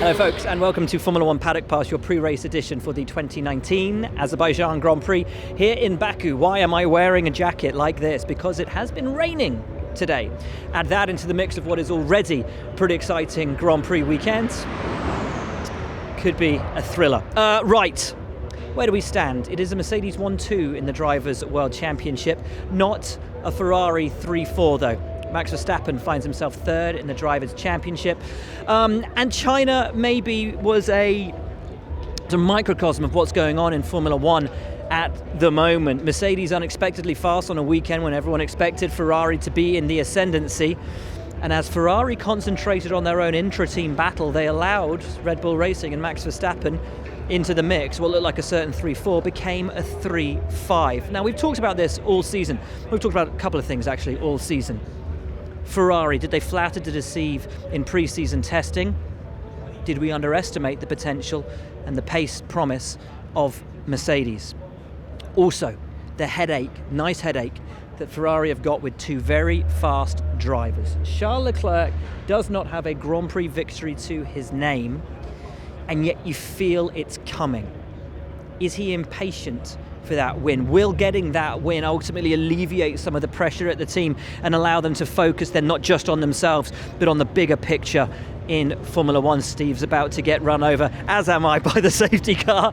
Hello folks, and welcome to Formula One Paddock Pass, your pre-race edition for the 2019 Azerbaijan Grand Prix here in Baku. Why am I wearing a jacket like this? Because it has been raining today. Add that into the mix of what is already a pretty exciting Grand Prix weekend. Could be a thriller. Right, where do we stand? It is a Mercedes 1-2 in the Drivers' World Championship, not a Ferrari 3-4 though. Max Verstappen finds himself third in the Drivers' Championship. And China maybe was a microcosm of what's going on in Formula One at the moment. Mercedes unexpectedly fast on a weekend when everyone expected Ferrari to be in the ascendancy. And as Ferrari concentrated on their own intra-team battle, they allowed Red Bull Racing and Max Verstappen into the mix. What looked like a certain 3-4 became a 3-5. Now, we've talked about this all season. We've talked about a couple of things actually all season. Ferrari, did they flatter to deceive in pre-season testing? Did we underestimate the potential and the pace promise of Mercedes? Also, the headache, nice headache, that Ferrari have got with two very fast drivers. Charles Leclerc does not have a Grand Prix victory to his name, and yet you feel it's coming. Is he impatient for that win? Will getting that win ultimately alleviate some of the pressure at the team and allow them to focus then not just on themselves but on the bigger picture in Formula One? Steve's about to get run over, as am I, by the safety car.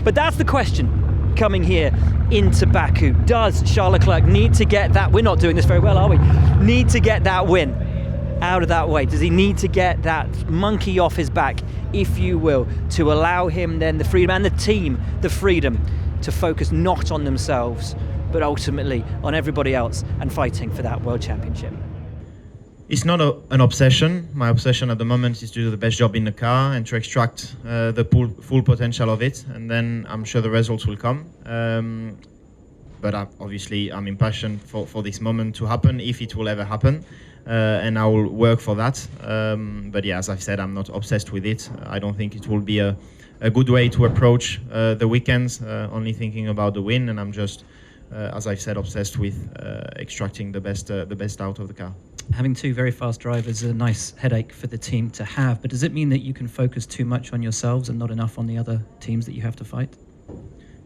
But that's the question coming here into Baku. Does Charles Leclerc need to get that? We're not doing this very well, are we? Need to get that win out of that way? Does he need to get that monkey off his back, if you will, to allow him then the freedom and the team the freedom to focus not on themselves but ultimately on everybody else and fighting for that World Championship? It's not an obsession. My obsession at the moment is to do the best job in the car and to extract the full potential of it, and then I'm sure the results will come. But obviously I'm impatient for this moment to happen, if it will ever happen. And I will work for that. But yeah, as I've said, I'm not obsessed with it. I don't think it will be a good way to approach the weekends, only thinking about the win. And I'm just, as I've said, obsessed with extracting the best out of the car. Having two very fast drivers is a nice headache for the team to have, but does it mean that you can focus too much on yourselves and not enough on the other teams that you have to fight?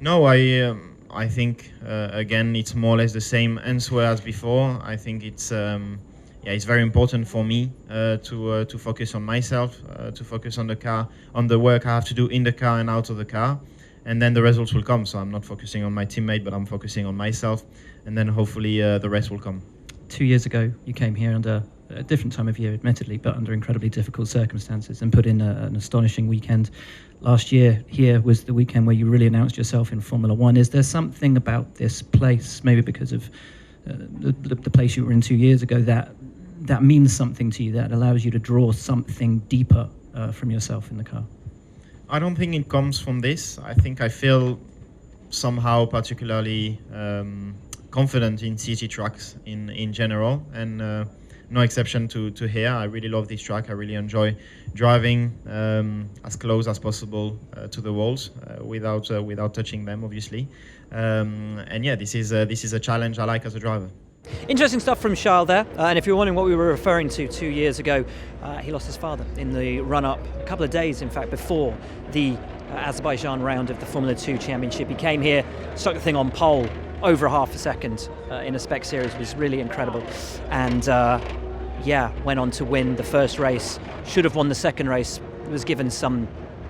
No, I think, again, it's more or less the same answer as before. I think it's very important for me to focus on myself, to focus on the car, on the work I have to do in the car and out of the car, and then the results will come. So I'm not focusing on my teammate, but I'm focusing on myself, and then hopefully the rest will come. 2 years ago, you came here under a different time of year, admittedly, but under incredibly difficult circumstances and put in an astonishing weekend. Last year, here was the weekend where you really announced yourself in Formula One. Is there something about this place, maybe because of the place you were in 2 years ago, that means something to you, that allows you to draw something deeper from yourself in the car? I don't think it comes from this. I think I feel somehow particularly confident in city tracks in general, and no exception to here. I really love this track. I really enjoy driving as close as possible to the walls without touching them, obviously. And yeah, this is a challenge I like as a driver. Interesting stuff from Charles there, and if you're wondering what we were referring to 2 years ago, he lost his father in the run-up, a couple of days in fact before the Azerbaijan round of the Formula 2 Championship. He came here, stuck the thing on pole over half a second in a spec series. It was really incredible, and went on to win the first race, should have won the second race, was given some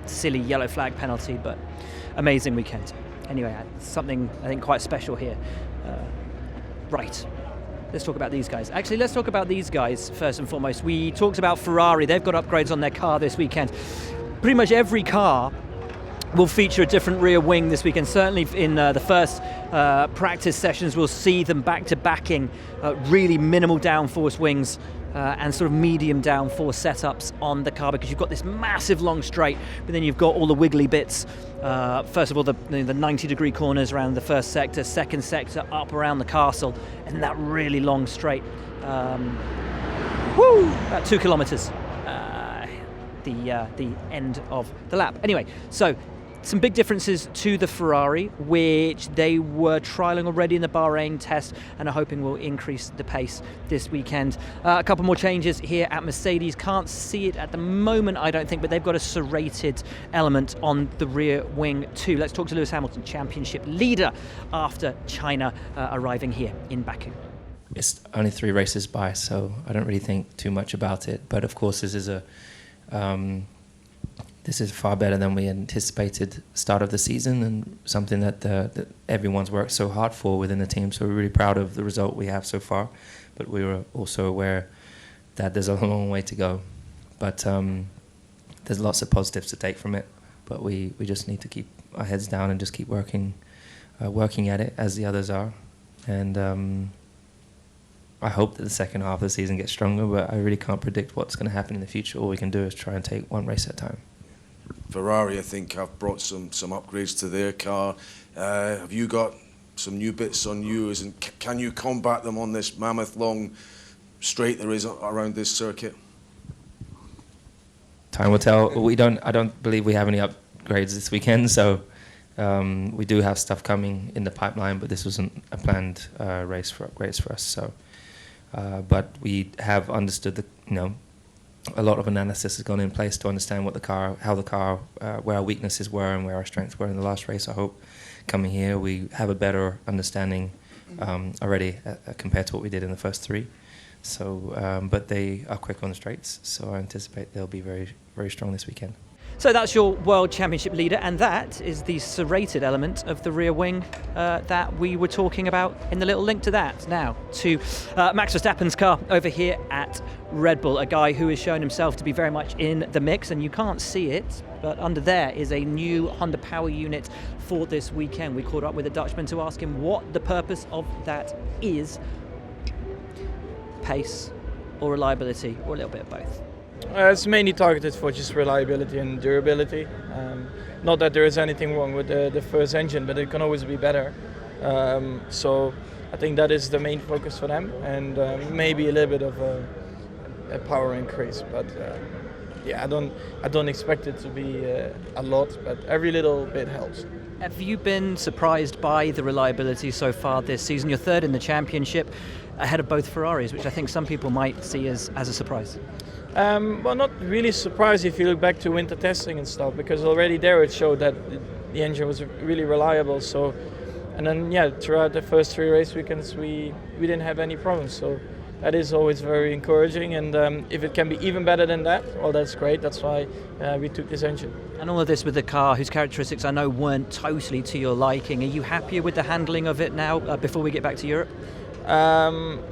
silly yellow flag penalty, but amazing weekend. Anyway, something I think quite special here. Right. Let's talk about these guys. Actually, let's talk about these guys first and foremost. We talked about Ferrari. They've got upgrades on their car this weekend. Pretty much every car will feature a different rear wing this weekend. Certainly in the first practice sessions, we'll see them back-to-backing really minimal downforce wings and sort of medium downforce setups on the car, because you've got this massive long straight, but then you've got all the wiggly bits. First of all, the 90-degree corners around the first sector, second sector up around the castle, and that really long straight. About 2 kilometers, the end of the lap. Anyway, so Some big differences to the Ferrari, which they were trialling already in the Bahrain test and are hoping will increase the pace this weekend. A couple more changes here at Mercedes. Can't see it at the moment, I don't think, but they've got a serrated element on the rear wing too. Let's talk to Lewis Hamilton, championship leader, after China arriving here in Baku. It's only 3 races by, so I don't really think too much about it. But of course, this is far better than we anticipated start of the season, and something that everyone's worked so hard for within the team. So we're really proud of the result we have so far, but we were also aware that there's a long way to go. But there's lots of positives to take from it, but we just need to keep our heads down and just keep working at it as the others are. And I hope that the second half of the season gets stronger, but I really can't predict what's going to happen in the future. All we can do is try and take one race at a time. Ferrari, I think, have brought some upgrades to their car. Have you got some new bits on yours, and can you combat them on this mammoth long straight there is around this circuit? Time will tell. I don't believe we have any upgrades this weekend, so we do have stuff coming in the pipeline, but this wasn't a planned race for upgrades for us. So, but we have understood a lot of analysis has gone in place to understand how the car, where our weaknesses were and where our strengths were in the last race. I hope coming here we have a better understanding already compared to what we did in the first 3. So, but they are quick on the straights, so I anticipate they'll be very, very strong this weekend. So that's your World Championship leader, and that is the serrated element of the rear wing that we were talking about in the little link to that. Now to Max Verstappen's car over here at Red Bull, a guy who has shown himself to be very much in the mix, and you can't see it, but under there is a new Honda power unit for this weekend. We caught up with a Dutchman to ask him what the purpose of that is. Pace or reliability, or a little bit of both? It's mainly targeted for just reliability and durability. Not that there is anything wrong with the first engine, but it can always be better. So I think that is the main focus for them, and maybe a little bit of a power increase. But yeah, I don't expect it to be a lot, but every little bit helps. Have you been surprised by the reliability so far this season? You're third in the championship, ahead of both Ferraris, which I think some people might see as a surprise. Well, not really surprised if you look back to winter testing and stuff, because already there it showed that the engine was really reliable. So, and then throughout the first 3 race weekends we didn't have any problems. So that is always very encouraging, and if it can be even better than that, well, that's great. That's why we took this engine. And all of this with the car, whose characteristics I know weren't totally to your liking. Are you happier with the handling of it now before we get back to Europe?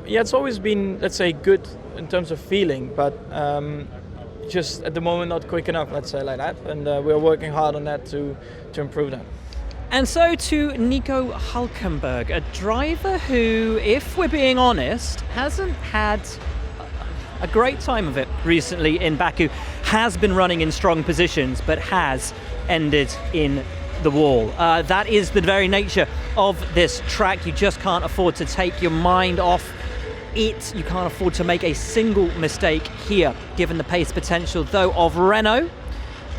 It's always been, let's say, good in terms of feeling, but just at the moment not quick enough, let's say like that, and we're working hard on that to improve that. And so to Nico Hülkenberg, a driver who, if we're being honest, hasn't had a great time of it recently in Baku, has been running in strong positions, but has ended in the wall. That is the very nature of this track. You just can't afford to take your mind off it. You can't afford to make a single mistake here, given the pace potential, though, of Renault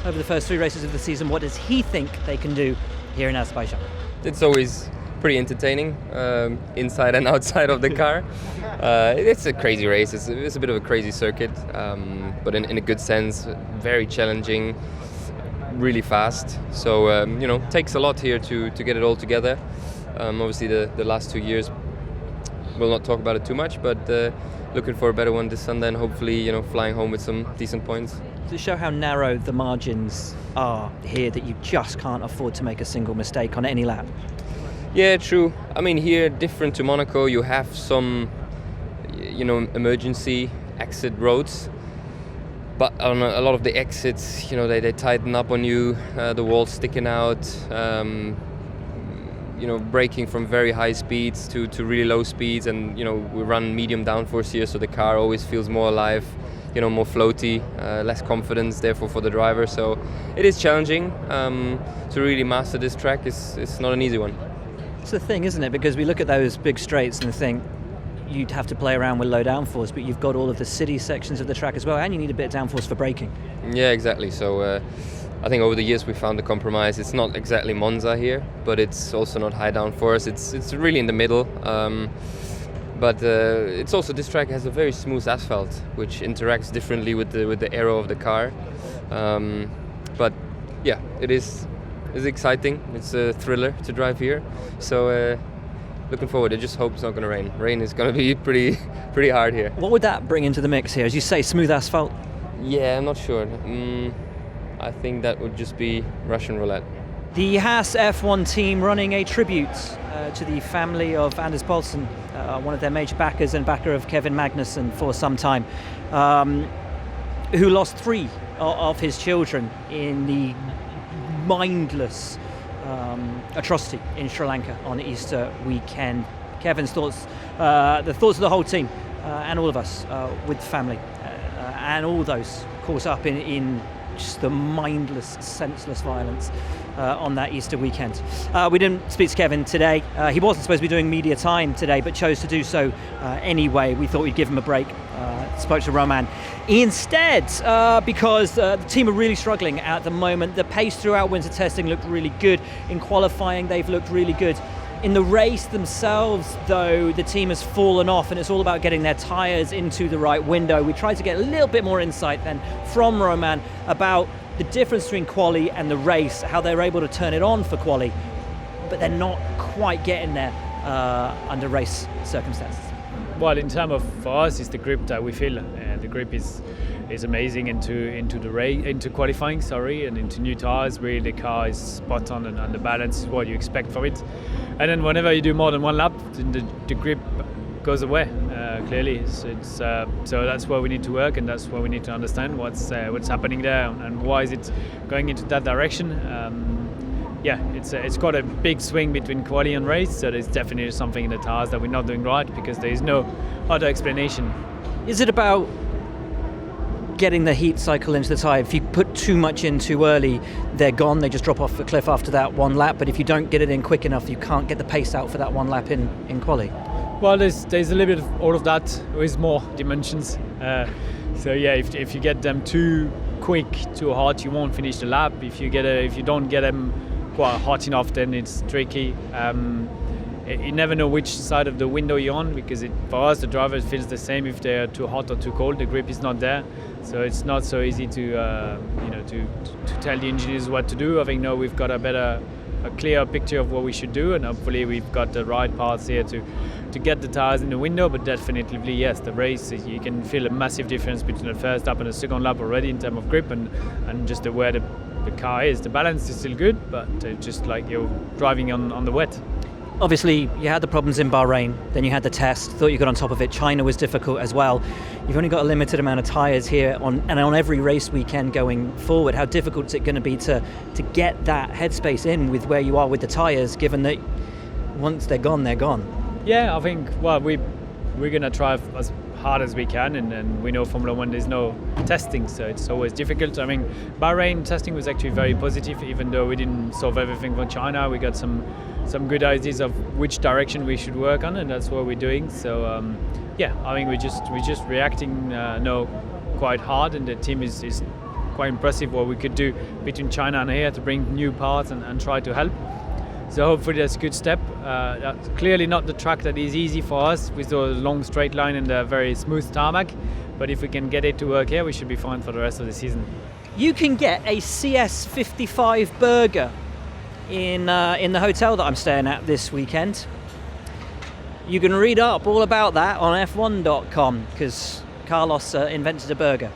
over the first 3 races of the season. What does he think they can do here in Azerbaijan? It's always pretty entertaining, inside and outside of the car. It's a crazy race. It's a bit of a crazy circuit, but in a good sense, very challenging, really fast. So takes a lot here to get it all together. Obviously the last 2 years, we'll not talk about it too much, but looking for a better one this Sunday, and hopefully flying home with some decent points. To show how narrow the margins are here, that you just can't afford to make a single mistake on any lap. Yeah, true. I mean, here, different to Monaco, you have some emergency exit roads, but on a lot of the exits, they tighten up on you, the walls sticking out, braking from very high speeds to really low speeds, and we run medium downforce here, so the car always feels more alive, more floaty, less confidence therefore for the driver. So it is challenging to really master this track. It's not an easy one. It's the thing, isn't it? Because we look at those big straights and think you'd have to play around with low downforce, but you've got all of the city sections of the track as well, and you need a bit of downforce for braking. Yeah, exactly. So I think over the years we found a compromise. It's not exactly Monza here, but it's also not high downforce. It's really in the middle. But it's also, this track has a very smooth asphalt, which interacts differently with the aero of the car. But yeah, it's exciting. It's a thriller to drive here. So looking forward. I just hope it's not going to rain. Rain is going to be pretty hard here. What would that bring into the mix here? As you say, smooth asphalt? Yeah, I'm not sure. I think that would just be Russian roulette. The Haas F1 team running a tribute to the family of Anders Boldsen, one of their major backers and backer of Kevin Magnussen for some time, who lost 3 of his children in the mindless atrocity in Sri Lanka on Easter weekend. Kevin's thoughts, the thoughts of the whole team and all of us with the family and all those caught up in just the mindless, senseless violence on that Easter weekend. We didn't speak to Kevin today. He wasn't supposed to be doing media time today, but chose to do so anyway. We thought we'd give him a break. Spoke to Roman instead because the team are really struggling at the moment. The pace throughout winter testing looked really good. In qualifying, they've looked really good. In the race themselves, though, the team has fallen off, and it's all about getting their tyres into the right window. We tried to get a little bit more insight then from Roman about the difference between quali and the race, how they're able to turn it on for quali, but they're not quite getting there under race circumstances. Well, in terms of, for us, it's the grip that we feel. The grip is amazing into qualifying, and into new tires. Really, the car is spot on, and the balance is what you expect from it. And then whenever you do more than one lap, the grip goes away. Clearly, so that's where we need to work, and that's where we need to understand what's happening there and why is it going into that direction. It's got a big swing between quali and race, so there's definitely something in the tires that we're not doing right, because there is no other explanation. Is it about getting the heat cycle into the tyre? If you put too much in too early, they're gone, they just drop off the cliff after that one lap, but if you don't get it in quick enough, you can't get the pace out for that one lap in quali? Well, there's a little bit of all of that with more dimensions. If you get them too quick, too hot, you won't finish the lap. If you don't get them quite hot enough, then it's tricky. You never know which side of the window you're on, because for us, the driver feels the same if they're too hot or too cold. The grip is not there, so it's not so easy to tell the engineers what to do. I think now we've got a clear picture of what we should do, and hopefully we've got the right parts here to get the tires in the window. But definitely, yes, the race, you can feel a massive difference between the first lap and the second lap already in terms of grip and just where the car is. The balance is still good, but just like you're driving on the wet. Obviously, you had the problems in Bahrain, then you had the test, thought you got on top of it. China was difficult as well. You've only got a limited amount of tyres here on every race weekend going forward. How difficult is it going to be to get that headspace in with where you are with the tyres, given that once they're gone, they're gone? Yeah, I think, well, we're going to try as hard as we can, and we know Formula 1 there's no testing, so it's always difficult. I mean, Bahrain testing was actually very positive, even though we didn't solve everything for China. We got some good ideas of which direction we should work on, and that's what we're doing. So I think we're just reacting now quite hard, and the team is quite impressive what we could do between China and here to bring new parts and try to help. So hopefully that's a good step. That's clearly not the track that is easy for us with the long straight line and the very smooth tarmac, but if we can get it to work here, we should be fine for the rest of the season. You can get a CS55 burger in the hotel that I'm staying at this weekend. You can read up all about that on F1.com, because Carlos invented a burger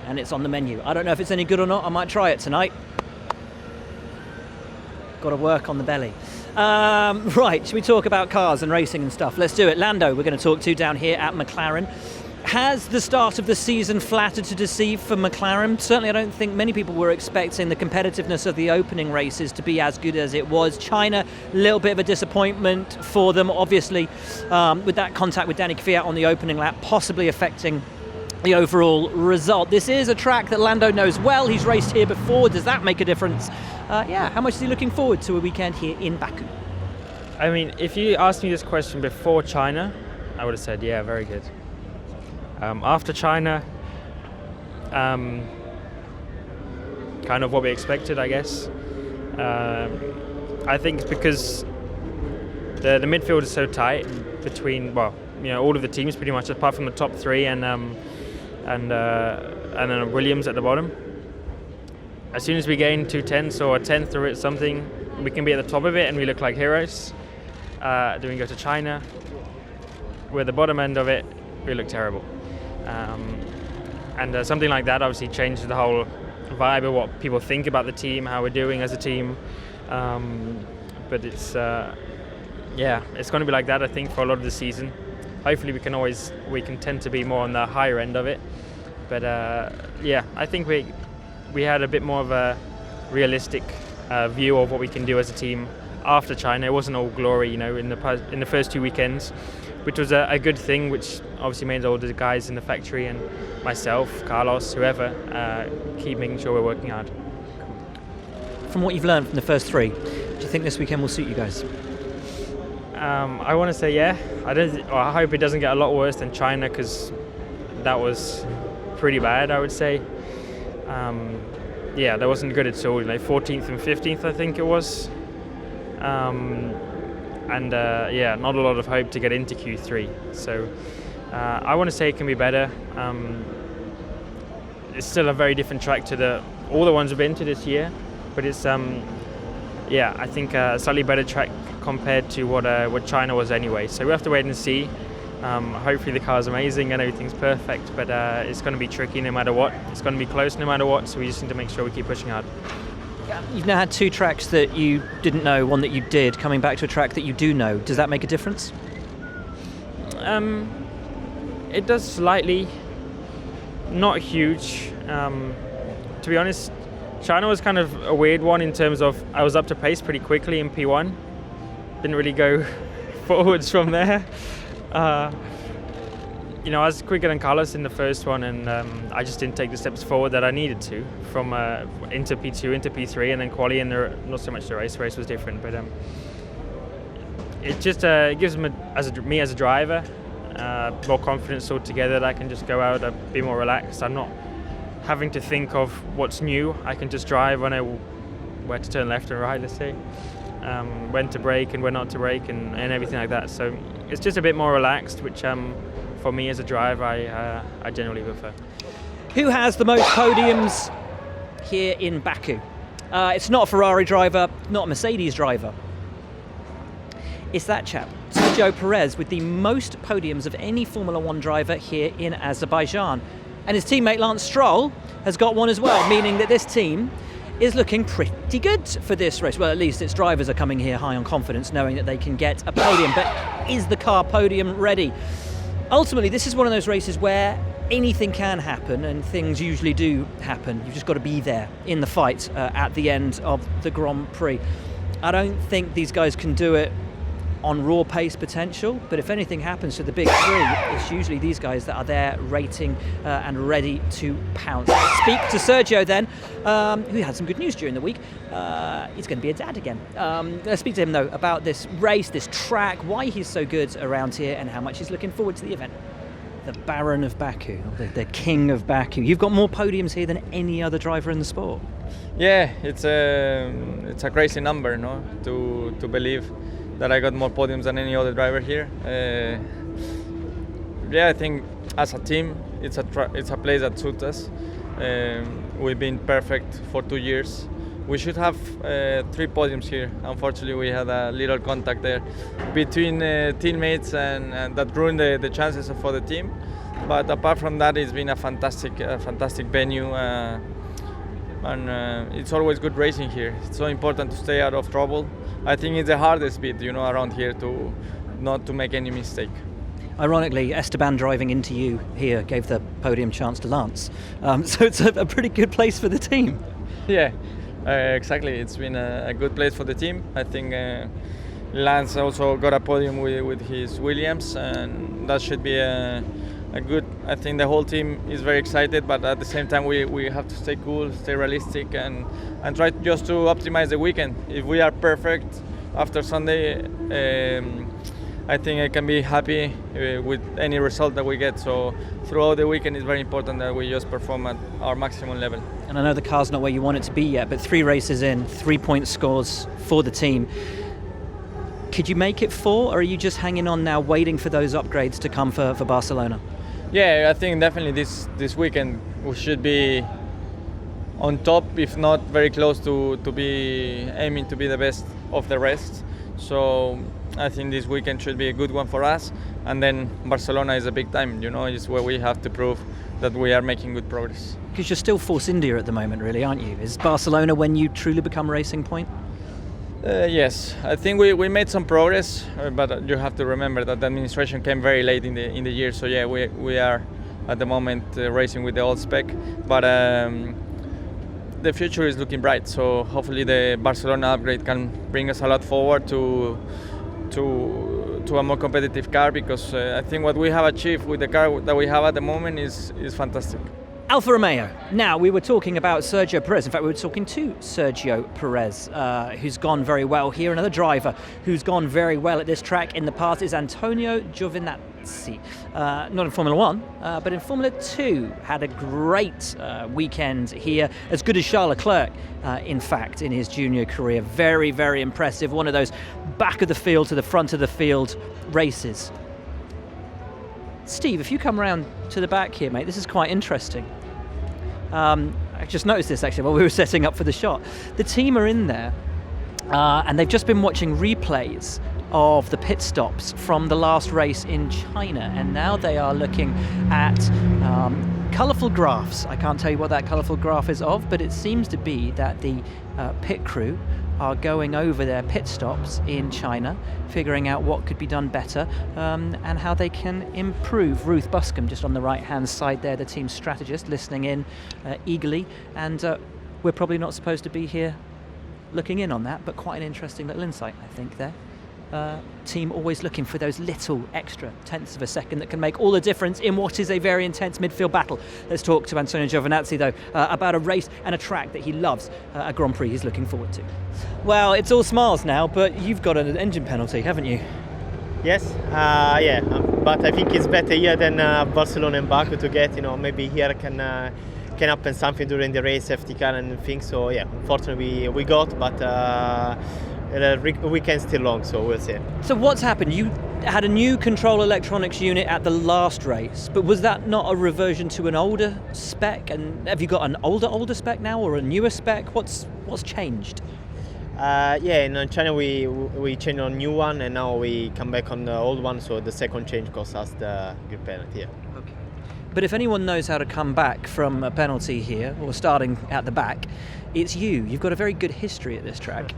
and it's on the menu. I don't know if it's any good or not. I might try it tonight. Got to work on the belly. Right, should we talk about cars and racing and stuff? Let's do it. Lando, we're going to talk to down here at McLaren. Has the start of the season flattered to deceive for McLaren? Certainly, I don't think many people were expecting the competitiveness of the opening races to be as good as it was. China, a little bit of a disappointment for them, obviously, with that contact with Danny Kvyat on the opening lap, possibly affecting the overall result. This is a track that Lando knows well. He's raced here before. Does that make a difference? How much is he looking forward to a weekend here in Baku? I mean, if you asked me this question before China, I would have said, yeah, very good. After China, kind of what we expected, I guess. I think it's because the midfield is so tight between, well, all of the teams pretty much, apart from the top three and then Williams at the bottom. As soon as we gain 2/10 or a 10th or something, we can be at the top of it and we look like heroes. Then we go to China. We're at the bottom end of it, we look terrible. And something like that obviously changes the whole vibe of what people think about the team, how we're doing as a team. But it's going to be like that, I think, for a lot of the season. Hopefully we can tend to be more on the higher end of it. But I think we had a bit more of a realistic view of what we can do as a team after China. It wasn't all glory, in the first 2 weekends, which was a good thing, which obviously made all the guys in the factory and myself, Carlos, whoever, keep making sure we're working hard. From what you've learned from the first three, do you think this weekend will suit you guys? I want to say yeah. I hope it doesn't get a lot worse than China, because that was pretty bad, I would say. That wasn't good at all. 14th and 15th, I think it was. Not a lot of hope to get into Q3. So I want to say it can be better. It's still a very different track to all the ones we've been to this year, but it's I think a slightly better track compared to what China was anyway. So we have to wait and see. Hopefully the car's amazing and everything's perfect, but it's going to be tricky no matter what. It's going to be close no matter what, so we just need to make sure we keep pushing hard. You've now had two tracks that you didn't know, one that you did, coming back to a track that you do know. Does that make a difference? It does slightly, not huge. To be honest, China was kind of a weird one in terms of I was up to pace pretty quickly in P1. Didn't really go forwards from there. I was quicker than Carlos in the first one, and I just didn't take the steps forward that I needed to from into P2, into P3, and then quali, and not so much the race. The race was different, but it just it gives me as a driver more confidence altogether that I can just go out a bit more relaxed. I'm not having to think of what's new. I can just drive. I know where to turn left and right, let's say, when to brake and when not to brake, and everything like that. So it's just a bit more relaxed, which for me as a driver, I generally prefer. Who has the most podiums here in Baku? It's not a Ferrari driver, not a Mercedes driver. It's that chap, Sergio Perez, with the most podiums of any Formula One driver here in Azerbaijan. And his teammate Lance Stroll has got one as well, meaning that this team is looking pretty good for this race. Well, at least its drivers are coming here high on confidence, knowing that they can get a podium. But is the car podium ready? Ultimately, this is one of those races where anything can happen, and things usually do happen. You've just got to be there in the fight at the end of the Grand Prix. I don't think these guys can do it on raw pace potential, but if anything happens to the big three, it's usually these guys that are there rating and ready to pounce. Speak to Sergio then, who had some good news during the week. He's going to be a dad again. Let's speak to him though about this race, this track, why he's so good around here, and how much he's looking forward to the event. The Baron of Baku, the King of Baku. You've got more podiums here than any other driver in the sport. Yeah, it's a crazy number, no? To believe that I got more podiums than any other driver here. I think as a team, it's a place that suits us. We've been perfect for 2 years. We should have 3 podiums here. Unfortunately, we had a little contact there between teammates, and that ruined the chances for the team. But apart from that, it's been a fantastic venue, and it's always good racing here. It's so important to stay out of trouble. I think it's the hardest bit, around here to not to make any mistake. Ironically, Esteban driving into you here gave the podium chance to Lance. So it's a pretty good place for the team. Yeah, exactly. It's been a good place for the team. I think Lance also got a podium with his Williams, and that should be a good. I think the whole team is very excited, but at the same time we have to stay cool, stay realistic, and try just to optimize the weekend. If we are perfect after Sunday, I think I can be happy with any result that we get. So throughout the weekend, it's very important that we just perform at our maximum level. And I know the car's not where you want it to be yet, but 3 races in, 3-point scores for the team. Could you make it 4, or are you just hanging on now, waiting for those upgrades to come for Barcelona? Yeah, I think definitely this weekend we should be on top, if not very close to be aiming to be the best of the rest. So I think this weekend should be a good one for us. And then Barcelona is a big time, it's where we have to prove that we are making good progress. Because you're still Force India at the moment, really, aren't you? Is Barcelona when you truly become Racing Point? Yes, I think we made some progress, but you have to remember that the administration came very late in the year. So yeah, we are at the moment racing with the old spec, but the future is looking bright. So hopefully the Barcelona upgrade can bring us a lot forward to a more competitive car, because I think what we have achieved with the car that we have at the moment is fantastic. Alfa Romeo. Now, we were talking about Sergio Perez. In fact, we were talking to Sergio Perez, who's gone very well here. Another driver who's gone very well at this track in the past is Antonio Giovinazzi. Not in Formula 1, but in Formula 2. Had a great weekend here. As good as Charles Leclerc, in fact, in his junior career. Very, very impressive. One of those back of the field to the front of the field races. Steve, if you come around to the back here, mate, this is quite interesting. I just noticed this actually while we were setting up for the shot. The team are in there and they've just been watching replays of the pit stops from the last race in China, and now they are looking at colourful graphs. I can't tell you what that colourful graph is of, but it seems to be that the pit crew are going over their pit stops in China, figuring out what could be done better and how they can improve. Ruth Buscombe, just on the right-hand side there, the team strategist, listening in eagerly. And we're probably not supposed to be here looking in on that, but quite an interesting little insight, I think, there. Team always looking for those little extra tenths of a second that can make all the difference in what is a very intense midfield battle. Let's talk to Antonio Giovinazzi, though, about a race and a track that he loves, a Grand Prix he's looking forward to. Well, it's all smiles now, but you've got an engine penalty, haven't you? Yes, but I think it's better here than Barcelona and Baku to get, maybe here can happen something during the race, safety car and things. So yeah, unfortunately we got, but the weekend's still long, so we'll see. So what's happened? You had a new control electronics unit at the last race, but was that not a reversion to an older spec? And have you got an older spec now, or a newer spec? What's changed? In China we changed on a new one, and now we come back on the old one. So the second change cost us the grid penalty. Yeah. Okay. But if anyone knows how to come back from a penalty here, or starting at the back, it's you. You've got a very good history at this track.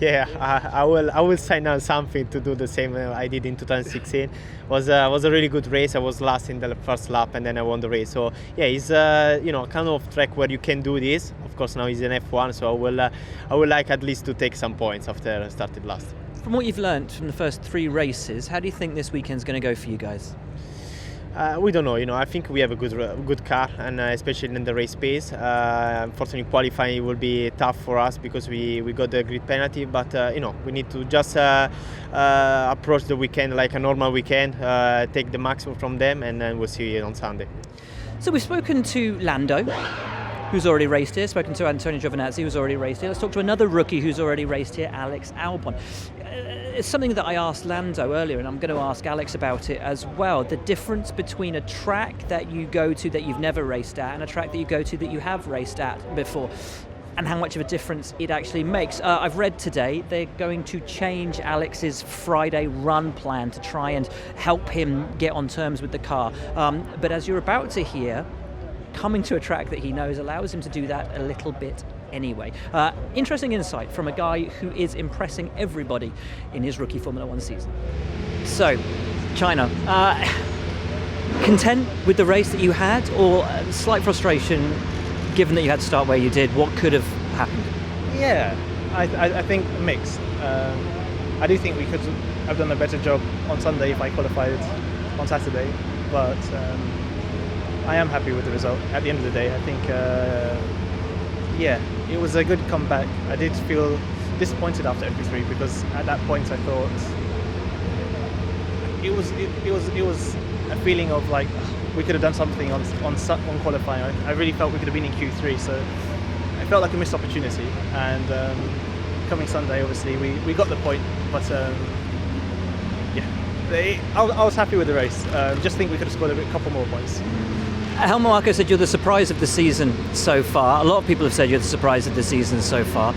Yeah, I will sign on something to do the same I did in 2016. Was a really good race. I was last in the first lap, and then I won the race. So yeah, it's kind of track where you can do this. Of course, now he's an F1, so I would like at least to take some points after I started last. From what you've learnt from the first 3 races, how do you think this weekend's going to go for you guys? We don't know. I think we have a good car, and especially in the race pace. Unfortunately, qualifying will be tough for us because we got the grid penalty. But we need to just approach the weekend like a normal weekend, take the maximum from them, and then we'll see it on Sunday. So we've spoken to Lando, who's already raced here, spoken to Antonio Giovinazzi, who's already raced here. Let's talk to another rookie who's already raced here, Alex Albon. It's something that I asked Lando earlier, and I'm going to ask Alex about it as well. The difference between a track that you go to that you've never raced at and a track that you go to that you have raced at before, and how much of a difference it actually makes. I've read today they're going to change Alex's Friday run plan to try and help him get on terms with the car. But as you're about to hear, coming to a track that he knows allows him to do that a little bit anyway. Interesting insight from a guy who is impressing everybody in his rookie Formula 1 season. So, China, content with the race that you had, or slight frustration given that you had to start where you did? What could have happened? Yeah, I think mixed. I do think we could have done a better job on Sunday if I qualified on Saturday, but I am happy with the result. At the end of the day, I think, it was a good comeback. I did feel disappointed after FP3 because at that point I thought it was a feeling of like we could have done something on qualifying. I really felt we could have been in Q3, so it felt like a missed opportunity. And coming Sunday, obviously we got the point, but I was happy with the race. Just think we could have scored a couple more points. Helmut Marko said you're the surprise of the season so far. A lot of people have said you're the surprise of the season so far.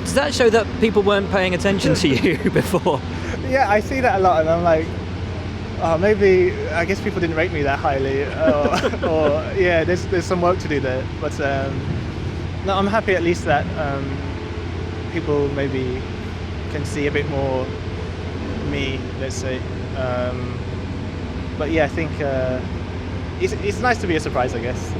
Does that show that people weren't paying attention to you before? Yeah, I see that a lot, and I'm like, maybe I guess people didn't rate me that highly, or yeah, there's some work to do there. But no, I'm happy at least that people maybe can see a bit more me, let's say. But yeah, I think it's nice to be a surprise, I guess.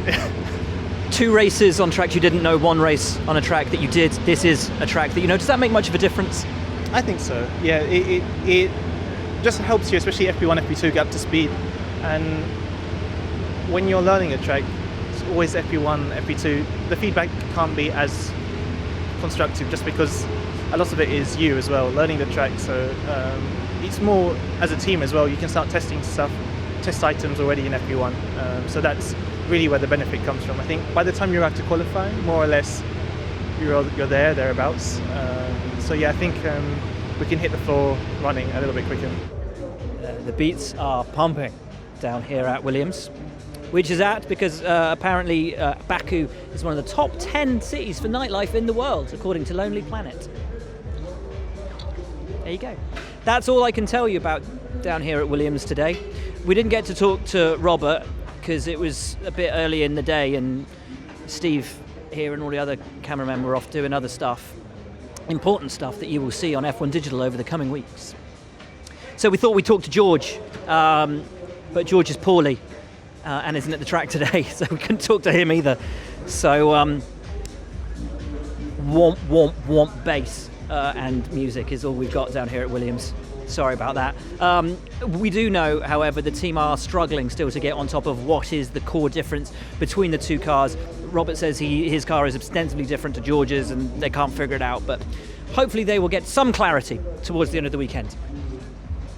2 races on track you didn't know, 1 race on a track that you did. This is a track that you know. Does that make much of a difference? I think so. Yeah, it just helps you, especially FP1, FP2, get up to speed. And when you're learning a track, it's always FP1, FP2. The feedback can't be as constructive just because a lot of it is you as well, learning the track. So it's more as a team as well. You can start testing stuff, test items already in FP1. So that's really where the benefit comes from. I think by the time you're out to qualify, more or less, you're thereabouts. So yeah, I think we can hit the floor running a little bit quicker. The beats are pumping down here at Williams, which is apt because apparently Baku is one of the top 10 cities for nightlife in the world, according to Lonely Planet. There you go. That's all I can tell you about down here at Williams today. We didn't get to talk to Robert because it was a bit early in the day and Steve here and all the other cameramen were off doing other stuff, important stuff that you will see on F1 Digital over the coming weeks. So we thought we'd talk to George, but George is poorly and isn't at the track today, so we couldn't talk to him either. So womp, womp, womp bass and music is all we've got down here at Williams. Sorry about that. We do know, however, the team are struggling still to get on top of what is the core difference between the 2 cars. Robert says his car is ostensibly different to George's and they can't figure it out, but hopefully they will get some clarity towards the end of the weekend.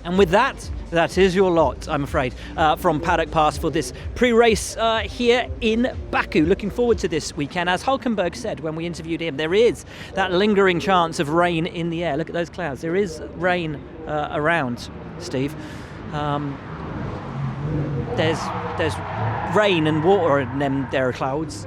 And with that, that is your lot, I'm afraid, from Paddock Pass for this pre-race here in Baku. Looking forward to this weekend. As Hulkenberg said when we interviewed him, there is that lingering chance of rain in the air. Look at those clouds. There is rain around, Steve. There's rain and water and then there are clouds.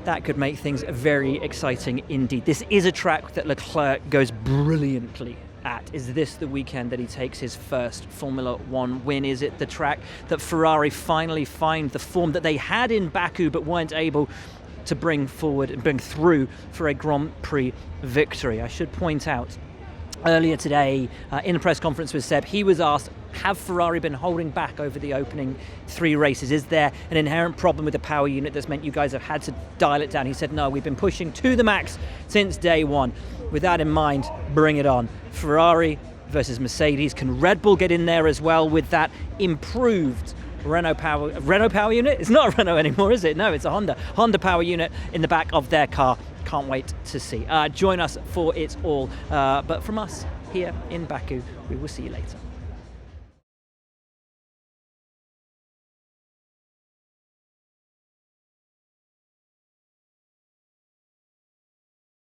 That could make things very exciting indeed. This is a track that Leclerc goes brilliantly at. Is this the weekend that he takes his first Formula One win? Is it the track that Ferrari finally find the form that they had in Baku but weren't able to bring forward and bring through for a Grand Prix victory? I should point out, earlier today in a press conference with Seb, he was asked, have Ferrari been holding back over the opening 3 races? Is there an inherent problem with the power unit that's meant you guys have had to dial it down? He said, no, we've been pushing to the max since day one. With that in mind, bring it on. Ferrari versus Mercedes. Can Red Bull get in there as well with that improved Renault power unit? It's not a Renault anymore, is it? No, it's a Honda power unit in the back of their car. Can't wait to see. Join us for it all. But from us here in Baku, we will see you later.